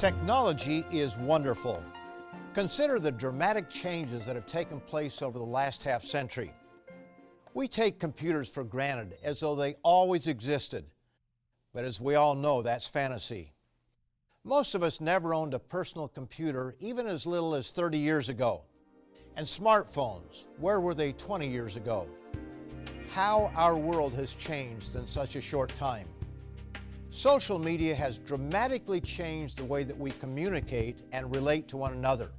Technology is wonderful. Consider the dramatic changes that have taken place over the last half-century. We take computers for granted as though they always existed, but as we all know, that's fantasy. Most of us never owned a personal computer even as little as 30 years ago. And smartphones, where were they 20 years ago? How our world has changed in such a short time. Social media has dramatically changed the way that we communicate and relate to one another.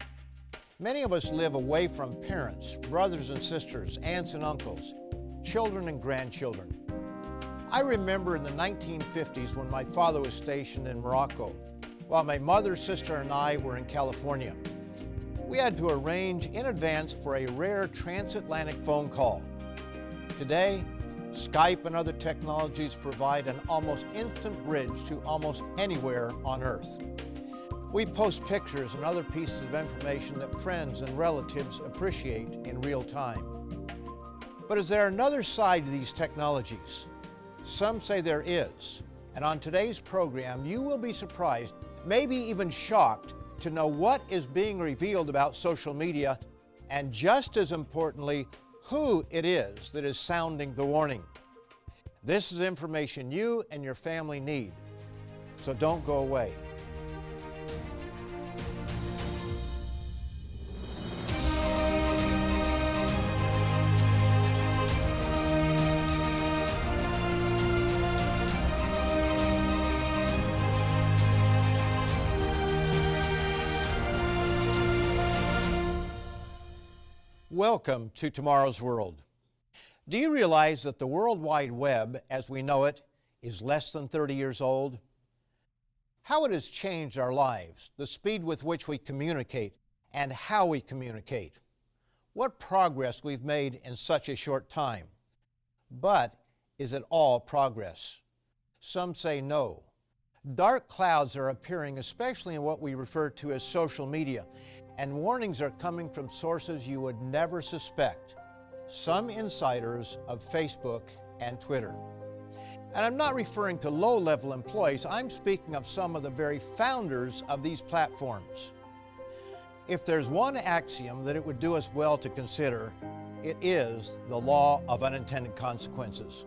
Many of us live away from parents, brothers and sisters, aunts and uncles, children and grandchildren. I remember in the 1950s when my father was stationed in Morocco, while my mother, sister, and I were in California. We had to arrange in advance for a rare transatlantic phone call. Today, Skype and other technologies provide an almost instant bridge to almost anywhere on Earth. We post pictures and other pieces of information that friends and relatives appreciate in real time. But is there another side to these technologies? Some say there is, and on today's program you will be surprised, maybe even shocked, to know what is being revealed about social media, and just as importantly, who it is that is sounding the warning. This is information you and your family need, so don't go away. Welcome to Tomorrow's World. Do you realize that the World Wide Web, as we know it, is less than 30 years old? How it has changed our lives, the speed with which we communicate, and how we communicate. What progress we've made in such a short time. But is it all progress? Some say no. Dark clouds are appearing, especially in what we refer to as social media, and warnings are coming from sources you would never suspect. Some insiders of Facebook and Twitter. And I'm not referring to low-level employees, I'm speaking of some of the very founders of these platforms. If there's one axiom that it would do us well to consider, it is the law of unintended consequences.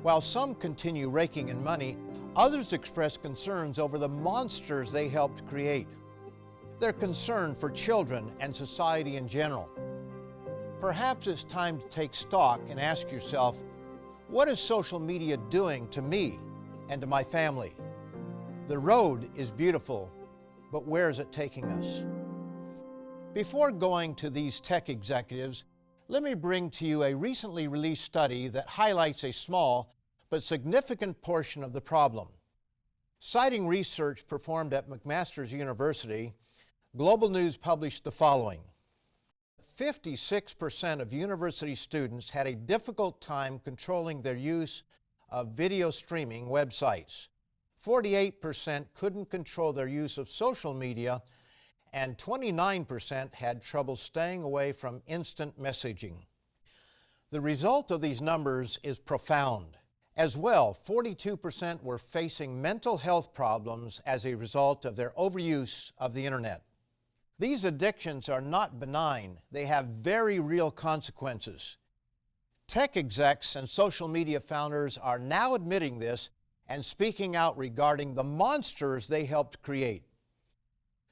While some continue raking in money, others express concerns over the monsters they helped create. They're concerned for children and society in general. Perhaps it's time to take stock and ask yourself, what is social media doing to me and to my family? The road is beautiful, but where is it taking us? Before going to these tech executives, let me bring to you a recently released study that highlights a small but significant portion of the problem. Citing research performed at McMaster University, Global News published the following. 56% of university students had a difficult time controlling their use of video streaming websites. 48% couldn't control their use of social media, and 29% had trouble staying away from instant messaging. The result of these numbers is profound. As well, 42% were facing mental health problems as a result of their overuse of the internet. These addictions are not benign. They have very real consequences. Tech execs and social media founders are now admitting this and speaking out regarding the monsters they helped create.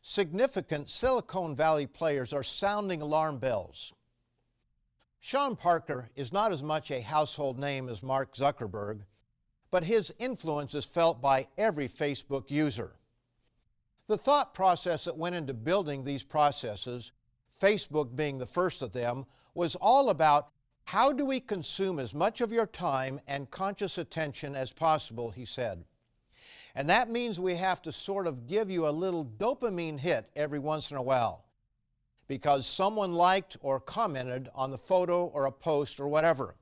Significant Silicon Valley players are sounding alarm bells. Sean Parker is not as much a household name as Mark Zuckerberg, but his influence is felt by every Facebook user. The thought process that went into building these processes, Facebook being the first of them, was all about how do we consume as much of your time and conscious attention as possible, he said. And that means we have to sort of give you a little dopamine hit every once in a while because someone liked or commented on the photo or a post or whatever.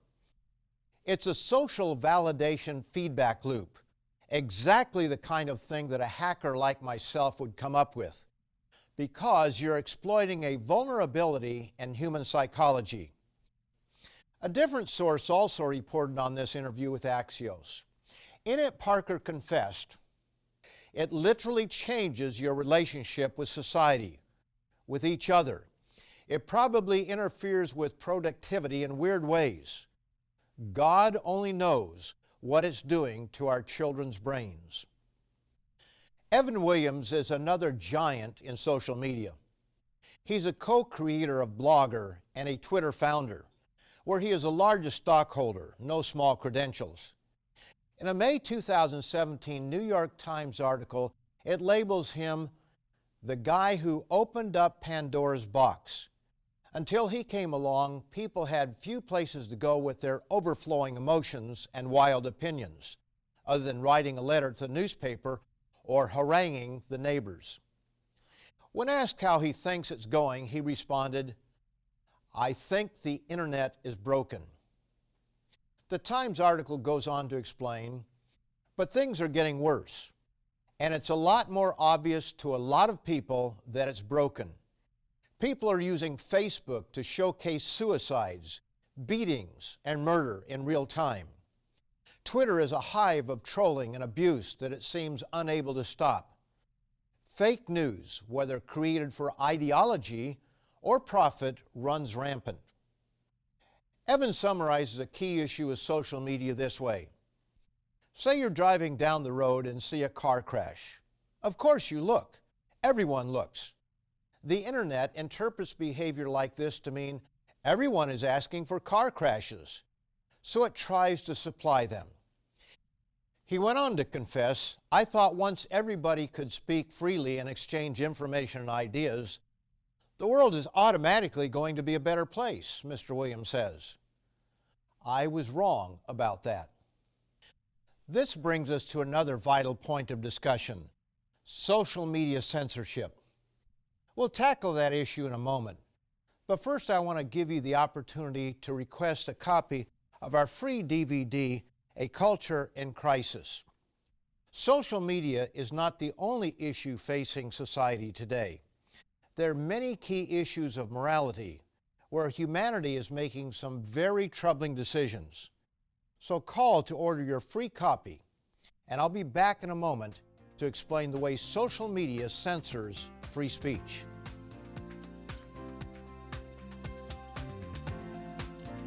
It's a social validation feedback loop. Exactly the kind of thing that a hacker like myself would come up with, because you're exploiting a vulnerability in human psychology. A different source also reported on this interview with Axios. In it, Parker confessed, It literally changes your relationship with society, with each other. It probably interferes with productivity in weird ways. God only knows what it's doing to our children's brains. Evan Williams is another giant in social media. He's a co-creator of Blogger and a Twitter founder, where he is the largest stockholder, no small credentials. In a May 2017 New York Times article, it labels him the guy who opened up Pandora's box. Until he came along, people had few places to go with their overflowing emotions and wild opinions, other than writing a letter to the newspaper or haranguing the neighbors. When asked how he thinks it's going, he responded, "I think the internet is broken." The Times article goes on to explain, but things are getting worse, and it's a lot more obvious to a lot of people that it's broken. People are using Facebook to showcase suicides, beatings, and murder in real time. Twitter is a hive of trolling and abuse that it seems unable to stop. Fake news, whether created for ideology or profit, runs rampant. Evan summarizes a key issue with social media this way. Say you're driving down the road and see a car crash. Of course you look. Everyone looks. The internet interprets behavior like this to mean everyone is asking for car crashes, so it tries to supply them. He went on to confess, "I thought once everybody could speak freely and exchange information and ideas, the world is automatically going to be a better place," Mr. Williams says. I was wrong about that. This brings us to another vital point of discussion: social media censorship. We'll tackle that issue in a moment, but first I want to give you the opportunity to request a copy of our free DVD, A Culture in Crisis. Social media is not the only issue facing society today. There are many key issues of morality where humanity is making some very troubling decisions. So call to order your free copy, and I'll be back in a moment to explain the way social media censors free speech.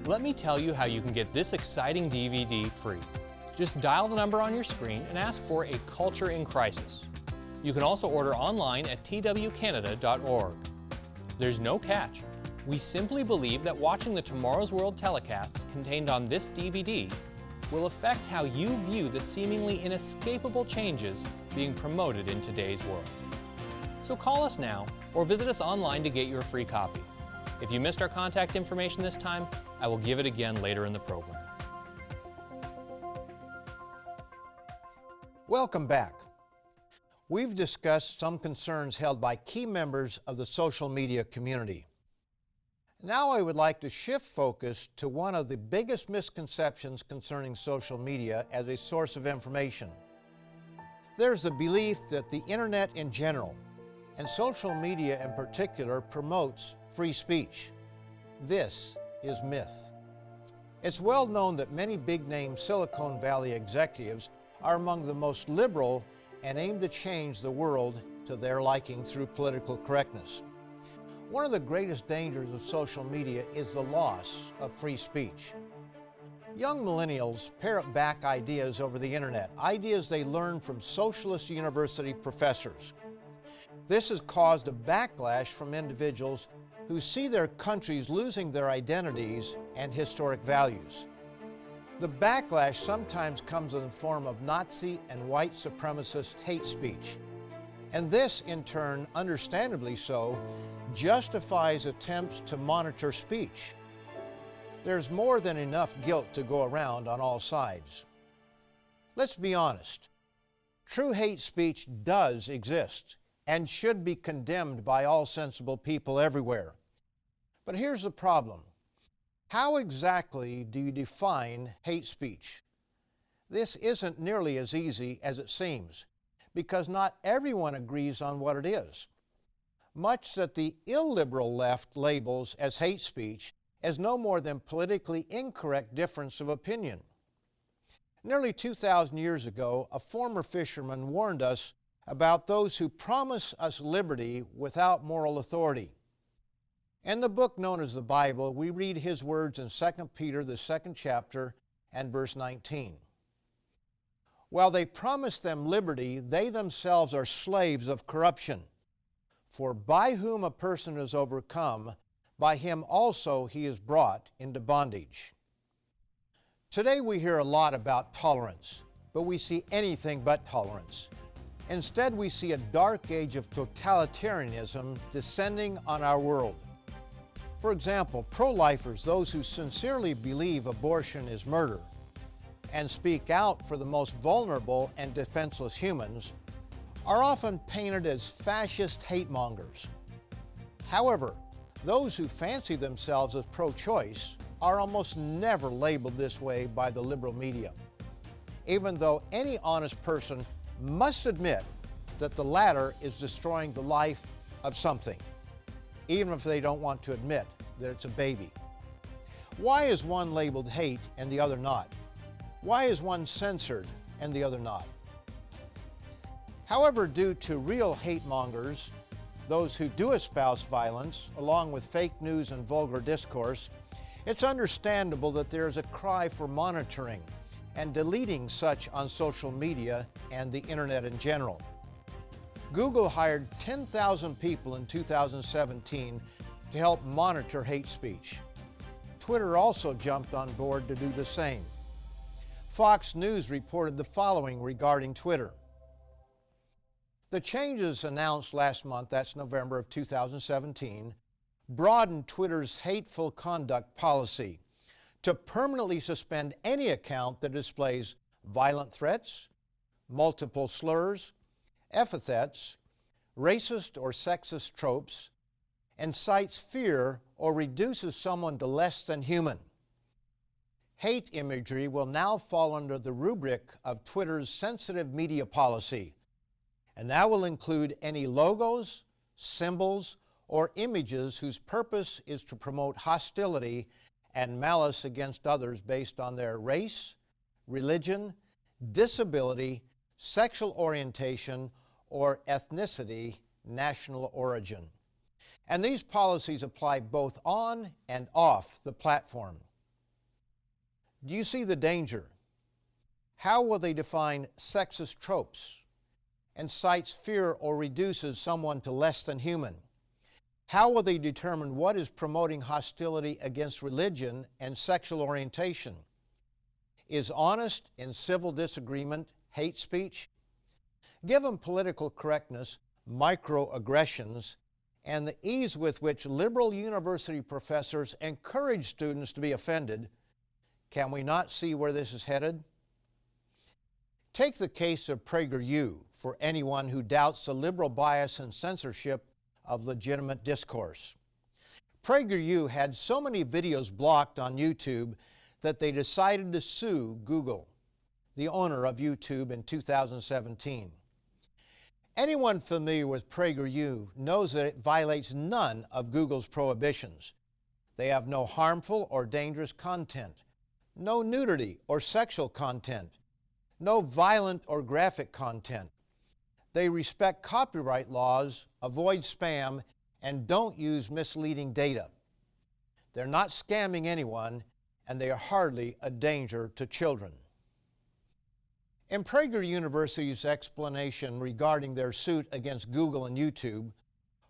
Let me tell you how you can get this exciting DVD free. Just dial the number on your screen and ask for A Culture in Crisis. You can also order online at twcanada.org. There's no catch. We simply believe that watching the Tomorrow's World telecasts contained on this DVD will affect how you view the seemingly inescapable changes being promoted in today's world. So call us now or visit us online to get your free copy. If you missed our contact information this time, I will give it again later in the program. Welcome back. We've discussed some concerns held by key members of the social media community. Now I would like to shift focus to one of the biggest misconceptions concerning social media as a source of information. There's the belief that the internet in general, and social media in particular, promotes free speech. This is myth. It's well known that many big-name Silicon Valley executives are among the most liberal and aim to change the world to their liking through political correctness. One of the greatest dangers of social media is the loss of free speech. Young millennials parrot back ideas over the internet, ideas they learn from socialist university professors. This has caused a backlash from individuals who see their countries losing their identities and historic values. The backlash sometimes comes in the form of Nazi and white supremacist hate speech. And this, in turn, understandably so, justifies attempts to monitor speech. There's more than enough guilt to go around on all sides. Let's be honest. True hate speech does exist and should be condemned by all sensible people everywhere. But here's the problem. How exactly do you define hate speech? This isn't nearly as easy as it seems, because not everyone agrees on what it is. Much that the illiberal left labels as hate speech is no more than politically incorrect difference of opinion. Nearly 2,000 years ago, a former fisherman warned us about those who promise us liberty without moral authority. In the book known as the Bible, we read his words in 2 Peter, the 2nd chapter, and verse 19. While they promise them liberty, they themselves are slaves of corruption. For by whom a person is overcome, by him also he is brought into bondage. Today we hear a lot about tolerance, but we see anything but tolerance. Instead, we see a dark age of totalitarianism descending on our world. For example, pro-lifers, those who sincerely believe abortion is murder and speak out for the most vulnerable and defenseless humans, are often painted as fascist hate mongers. However, those who fancy themselves as pro-choice are almost never labeled this way by the liberal media, even though any honest person must admit that the latter is destroying the life of something, even if they don't want to admit that it's a baby. Why is one labeled hate and the other not? Why is one censored and the other not? However, due to real hate mongers, those who do espouse violence, along with fake news and vulgar discourse, it's understandable that there is a cry for monitoring and deleting such on social media and the internet in general. Google hired 10,000 people in 2017 to help monitor hate speech. Twitter also jumped on board to do the same. Fox News reported the following regarding Twitter. The changes announced last month, that's November of 2017, broadened Twitter's hateful conduct policy to permanently suspend any account that displays violent threats, multiple slurs, epithets, racist or sexist tropes, incites fear or reduces someone to less than human. Hate imagery will now fall under the rubric of Twitter's sensitive media policy, and that will include any logos, symbols, or images whose purpose is to promote hostility and malice against others based on their race, religion, disability, sexual orientation, or ethnicity, national origin. And these policies apply both on and off the platform. Do you see the danger? How will they define sexist tropes, incites fear or reduces someone to less than human? How will they determine what is promoting hostility against religion and sexual orientation? Is honest and civil disagreement hate speech? Given political correctness, microaggressions, and the ease with which liberal university professors encourage students to be offended, can we not see where this is headed? Take the case of PragerU for anyone who doubts the liberal bias and censorship of legitimate discourse. PragerU had so many videos blocked on YouTube that they decided to sue Google, the owner of YouTube, in 2017. Anyone familiar with PragerU knows that it violates none of Google's prohibitions. They have no harmful or dangerous content, no nudity or sexual content, no violent or graphic content. They respect copyright laws, avoid spam, and don't use misleading data. They're not scamming anyone, and they are hardly a danger to children. In Prager University's explanation regarding their suit against Google and YouTube,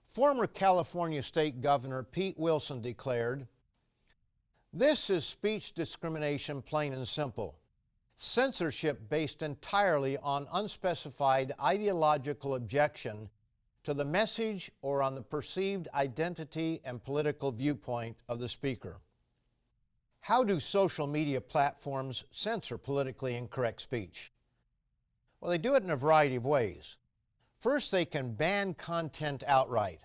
former California State Governor Pete Wilson declared, "This is speech discrimination, plain and simple. Censorship based entirely on unspecified ideological objection to the message or on the perceived identity and political viewpoint of the speaker." How do social media platforms censor politically incorrect speech? Well, they do it in a variety of ways. First, they can ban content outright.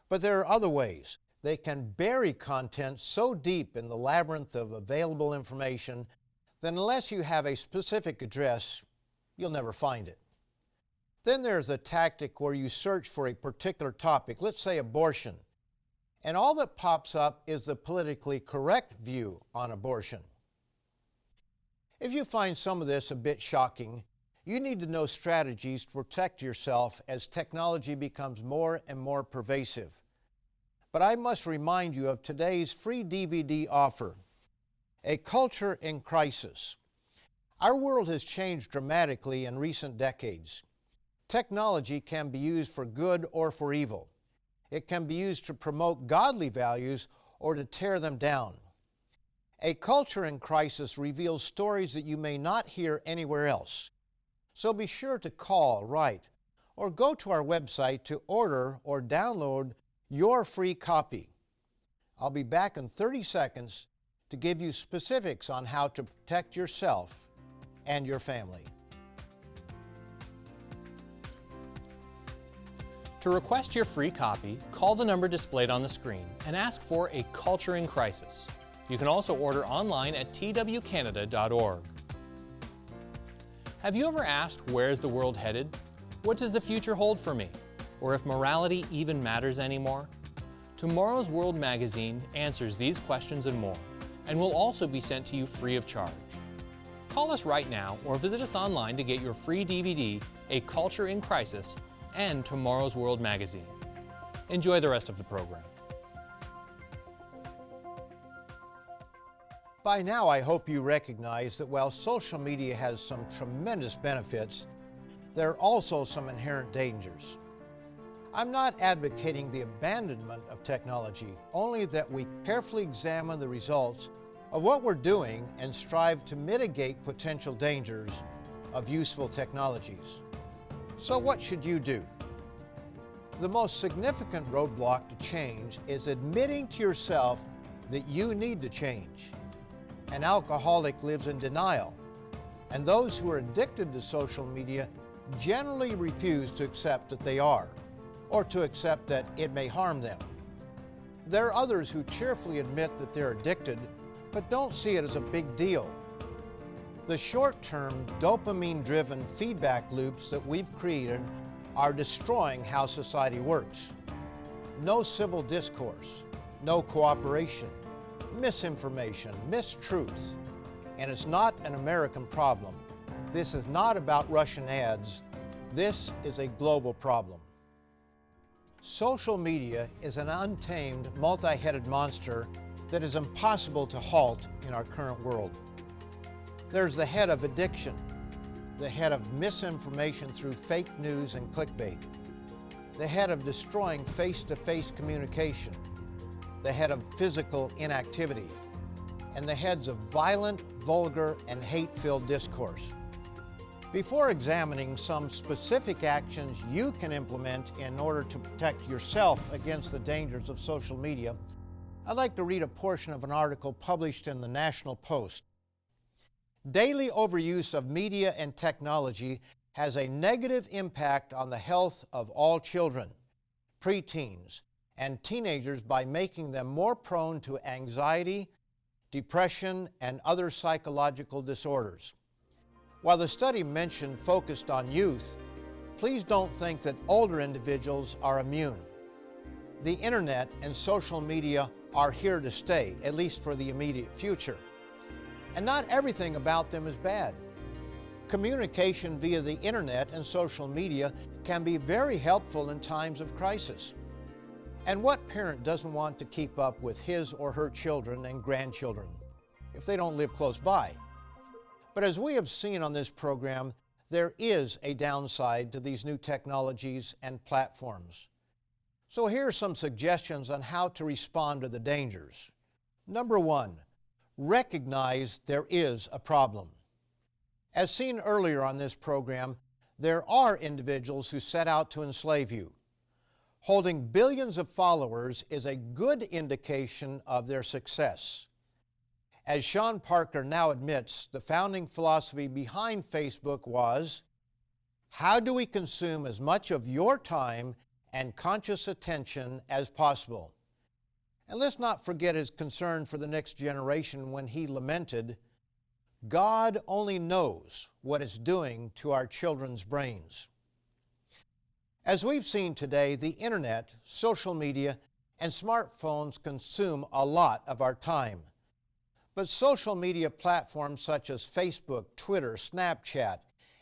But there are other ways. They can bury content so deep in the labyrinth of available information that unless you have a specific address, you'll never find it. Then there's a tactic where you search for a particular topic, let's say abortion, and all that pops up is the politically correct view on abortion. If you find some of this a bit shocking, You need to know strategies to protect yourself as technology becomes more and more pervasive. But I must remind you of today's free DVD offer, A Culture in Crisis. Our world has changed dramatically in recent decades. Technology can be used for good or for evil. It can be used to promote godly values or to tear them down. A Culture in Crisis reveals stories that you may not hear anywhere else. So be sure to call, write, or go to our website to order or download your free copy. I'll be back in 30 seconds to give you specifics on how to protect yourself and your family. To request your free copy, call the number displayed on the screen and ask for A Culture in Crisis. You can also order online at twcanada.org. Have you ever asked, where is the world headed? What does the future hold for me? Or if morality even matters anymore? Tomorrow's World magazine answers these questions and more, and will also be sent to you free of charge. Call us right now or visit us online to get your free DVD, A Culture in Crisis, and Tomorrow's World magazine. Enjoy the rest of the program. By now, I hope you recognize that while social media has some tremendous benefits, there are also some inherent dangers. I'm not advocating the abandonment of technology, only that we carefully examine the results of what we're doing and strive to mitigate potential dangers of useful technologies. So what should you do? The most significant roadblock to change is admitting to yourself that you need to change. An alcoholic lives in denial, and those who are addicted to social media generally refuse to accept that they are, or to accept that it may harm them. There are others who cheerfully admit that they're addicted, but don't see it as a big deal. The short-term, dopamine-driven feedback loops that we've created are destroying how society works. No civil discourse, no cooperation, misinformation, mistruths. And it's not an American problem. This is not about Russian ads. This is a global problem. Social media is an untamed, multi-headed monster that is impossible to halt in our current world. There's the head of addiction, the head of misinformation through fake news and clickbait, the head of destroying face-to-face communication, the head of physical inactivity, and the heads of violent, vulgar, and hate-filled discourse. Before examining some specific actions you can implement in order to protect yourself against the dangers of social media, I'd like to read a portion of an article published in the National Post. Daily overuse of media and technology has a negative impact on the health of all children, preteens, and teenagers by making them more prone to anxiety, depression, and other psychological disorders. While the study mentioned focused on youth, please don't think that older individuals are immune. The internet and social media are here to stay, at least for the immediate future. And not everything about them is bad. Communication via the internet and social media can be very helpful in times of crisis. And what parent doesn't want to keep up with his or her children and grandchildren if they don't live close by? But as we have seen on this program, there is a downside to these new technologies and platforms. So here are some suggestions on how to respond to the dangers. Number one, recognize there is a problem. As seen earlier on this program, there are individuals who set out to enslave you. Holding billions of followers is a good indication of their success. As Sean Parker now admits, the founding philosophy behind Facebook was, how do we consume as much of your time and conscious attention as possible? And let's not forget his concern for the next generation when he lamented, God only knows what it's doing to our children's brains. As we've seen today, the internet, social media, and smartphones consume a lot of our time. But social media platforms such as Facebook, Twitter, Snapchat,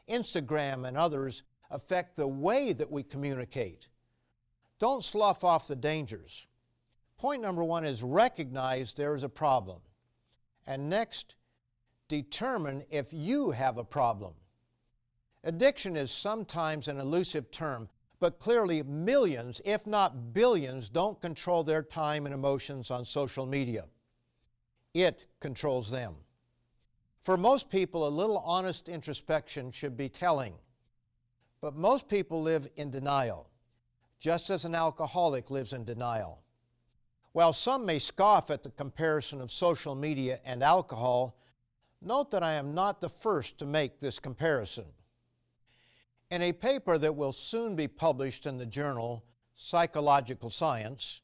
Instagram, and others affect the way that we communicate. Don't slough off the dangers. Point number one is recognize there is a problem. And next, determine if you have a problem. Addiction is sometimes an elusive term, but clearly millions, if not billions, don't control their time and emotions on social media. It controls them. For most people, a little honest introspection should be telling. But most people live in denial, just as an alcoholic lives in denial. While some may scoff at the comparison of social media and alcohol, note that I am not the first to make this comparison. In a paper that will soon be published in the journal Psychological Science,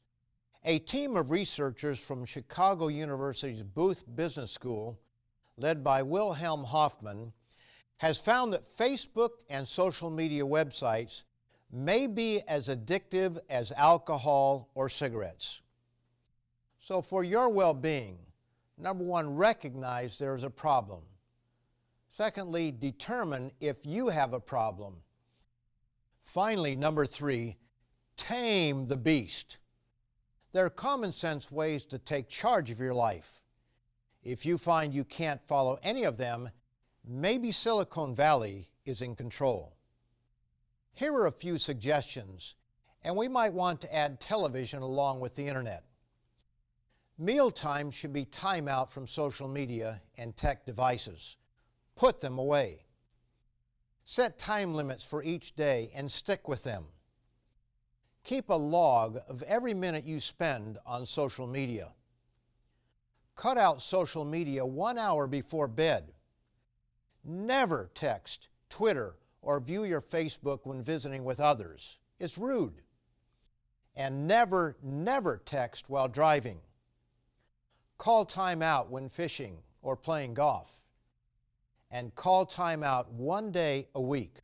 a team of researchers from Chicago University's Booth Business School, led by Wilhelm Hoffman, has found that Facebook and social media websites may be as addictive as alcohol or cigarettes. So for your well-being, number one, recognize there is a problem. Secondly, determine if you have a problem. Finally, number three, tame the beast. There are common sense ways to take charge of your life. If you find you can't follow any of them, maybe Silicon Valley is in control. Here are a few suggestions, and we might want to add television along with the internet. Mealtime should be time out from social media and tech devices. Put them away. Set time limits for each day and stick with them. Keep a log of every minute you spend on social media. Cut out social media 1 hour before bed. Never text, Twitter, or view your Facebook when visiting with others. It's rude. And never text while driving. Call time out when fishing or playing golf. And call time out 1 day a week.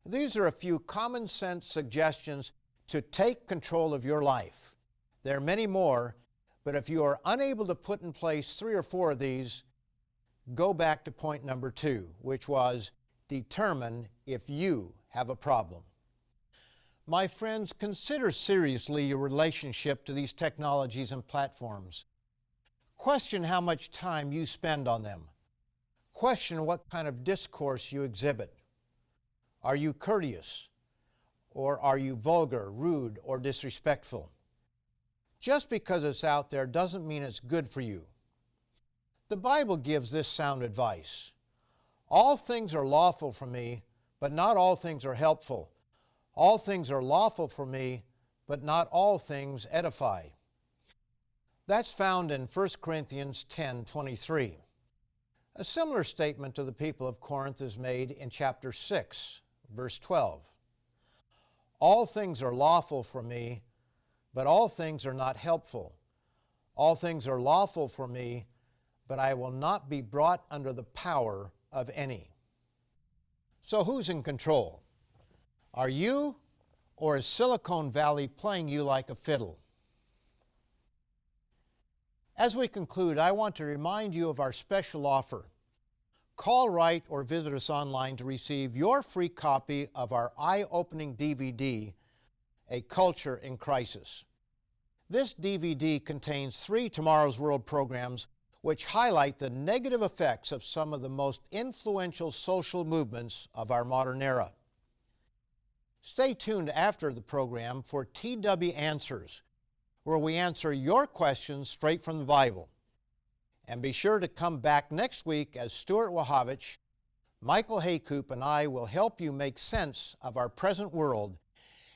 These are a few common sense suggestions to take control of your life. There are many more, but if you are unable to put in place 3 or 4 of these, go back to point number 2, which was determine if you have a problem. My friends, consider seriously your relationship to these technologies and platforms. Question how much time you spend on them. Question what kind of discourse you exhibit. Are you courteous? Or are you vulgar, rude, or disrespectful? Just because it's out there doesn't mean it's good for you. The Bible gives this sound advice. All things are lawful for me, but not all things are helpful. All things are lawful for me, but not all things edify. That's found in 1 Corinthians 10:23. A similar statement to the people of Corinth is made in chapter 6, verse 12. All things are lawful for me, but all things are not helpful. All things are lawful for me, but I will not be brought under the power of any. So who's in control? Are you, or is Silicon Valley playing you like a fiddle? As we conclude, I want to remind you of our special offer. Call, write, or visit us online to receive your free copy of our eye-opening DVD, A Culture in Crisis. This DVD contains 3 Tomorrow's World programs which highlight the negative effects of some of the most influential social movements of our modern era. Stay tuned after the program for TW Answers, where we answer your questions straight from the Bible. And be sure to come back next week as Stuart Wachowicz, Michael Haycoop, and I will help you make sense of our present world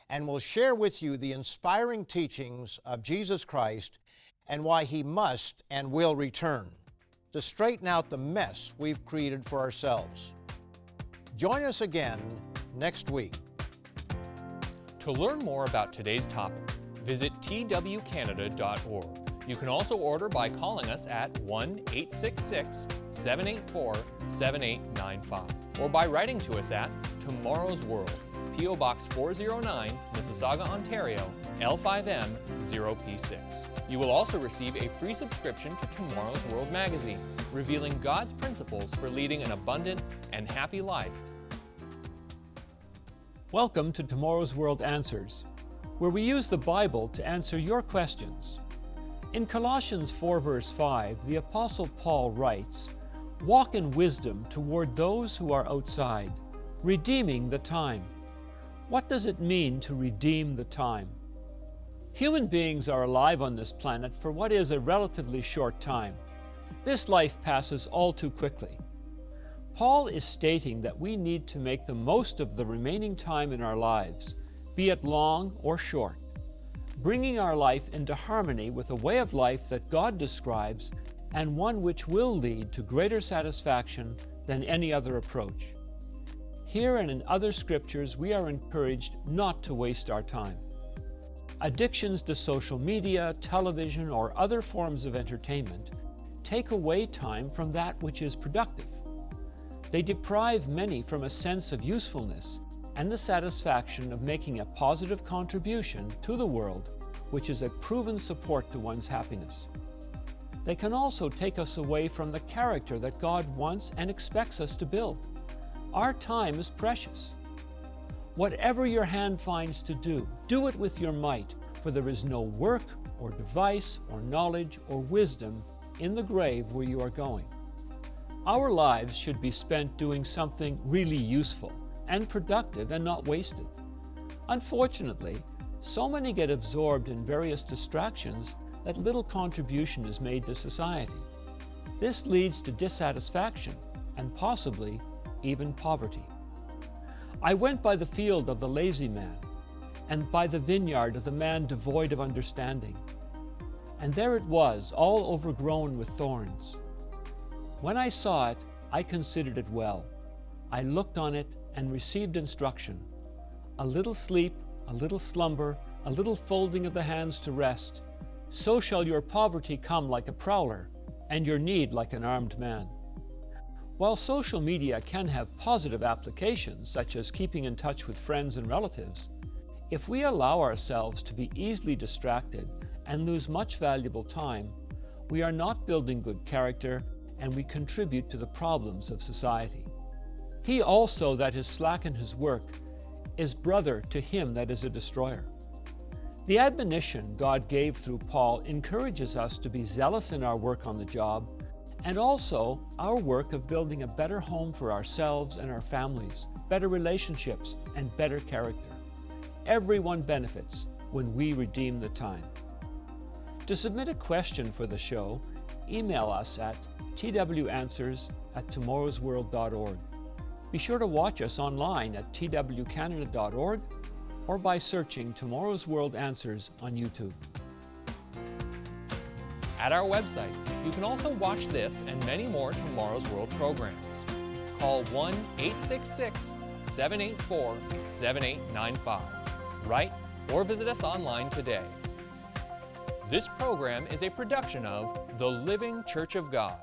and will share with you the inspiring teachings of Jesus Christ and why He must and will return to straighten out the mess we've created for ourselves. Join us again next week. To learn more about today's topic, visit twcanada.org. You can also order by calling us at 1-866-784-7895 or by writing to us at Tomorrow's World, P.O. Box 409, Mississauga, Ontario, L5M0P6. You will also receive a free subscription to Tomorrow's World magazine, revealing God's principles for leading an abundant and happy life. Welcome to Tomorrow's World Answers, where we use the Bible to answer your questions. In Colossians 4 verse 5, the Apostle Paul writes, "Walk in wisdom toward those who are outside, redeeming the time." What does it mean to redeem the time? Human beings are alive on this planet for what is a relatively short time. This life passes all too quickly. Paul is stating that we need to make the most of the remaining time in our lives, be it long or short, bringing our life into harmony with a way of life that God describes and one which will lead to greater satisfaction than any other approach. Here and in other scriptures, we are encouraged not to waste our time. Addictions to social media, television, or other forms of entertainment take away time from that which is productive. They deprive many from a sense of usefulness and the satisfaction of making a positive contribution to the world, which is a proven support to one's happiness. They can also take us away from the character that God wants and expects us to build. Our time is precious. Whatever your hand finds to do, do it with your might, for there is no work or device or knowledge or wisdom in the grave where you are going. Our lives should be spent doing something really useful and productive and not wasted. Unfortunately, so many get absorbed in various distractions that little contribution is made to society. This leads to dissatisfaction and possibly even poverty. I went by the field of the lazy man and by the vineyard of the man devoid of understanding. And there it was, all overgrown with thorns. When I saw it, I considered it well. I looked on it and received instruction. A little sleep, a little slumber, a little folding of the hands to rest. So shall your poverty come like a prowler, and your need like an armed man. While social media can have positive applications, such as keeping in touch with friends and relatives, if we allow ourselves to be easily distracted and lose much valuable time, we are not building good character and we contribute to the problems of society. He also that is slack in his work is brother to him that is a destroyer. The admonition God gave through Paul encourages us to be zealous in our work on the job and also our work of building a better home for ourselves and our families, better relationships, and better character. Everyone benefits when we redeem the time. To submit a question for the show, email us at twanswers@tomorrowsworld.org. Be sure to watch us online at twcanada.org or by searching Tomorrow's World Answers on YouTube. At our website, you can also watch this and many more Tomorrow's World programs. Call 1-866-784-7895. Write or visit us online today. This program is a production of The Living Church of God.